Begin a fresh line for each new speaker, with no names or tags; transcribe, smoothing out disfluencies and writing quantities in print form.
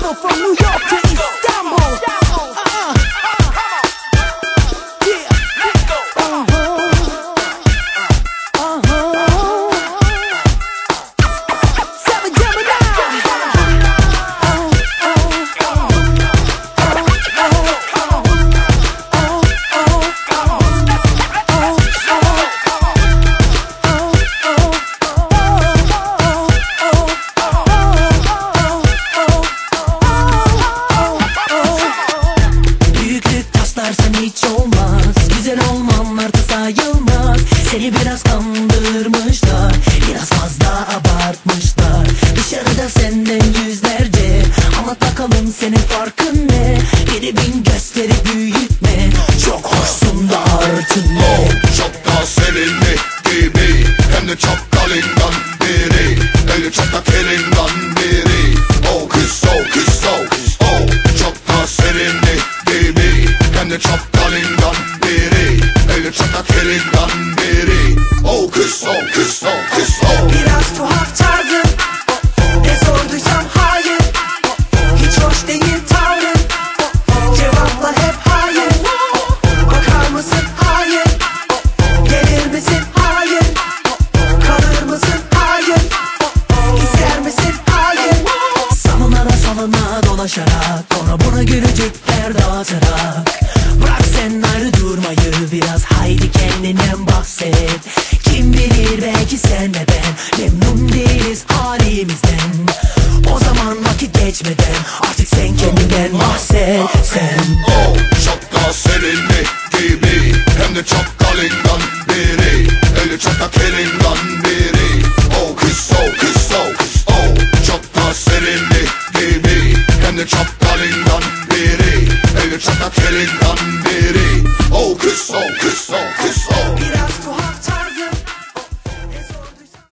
International from New York to Istanbul.
Hiç olmaz, güzel olmanlar da sayılmaz. Seni biraz kandırmışlar, biraz fazla abartmışlar. Dışarıda senden yüzlerce, ama bakalım senin farkın ne? Beni bin gösterip büyütme, çok hoşsun da artın ne?
Çok da seninli gibi, hem de çok kalından biri. Öyle çok da kerinden biri. Oh kız, oh kız, oh kız, oh. Çok da seninli gibi, hem de çok kalından biri. Öyle çok da kerinden biri. Oh kız, oh kız, oh kız, oh.
Biraz tuhaf tarzın, ne sorduysam hayır. Hiç hoş değil tavrın, cevaplar hep hayır. Bakar mısın? Hayır. Gelir misin? Hayır. Kalır mısın? Hayır. İster misin? Hayır.
Salınara salına dolaşarak, sonra buna gülücükler dağıtarak. Bırak sen ayrı durmayı biraz, haydi kendinden bahset. Kim bilir, belki sen ve ben memnun değiliz halimizden. O zaman vakit geçmeden artık sen kendinden bahset sen.
Oh, çok da seninli gibi, hem de çok kalından biri. Öyle çok da kerinden biri. Oh kız, oh kız, oh kız, oh. Çok da seninli gibi, hem de çok kalından biri. Öyle çok da kerinden biri. Oh kız, oh kız, oh kız, oh.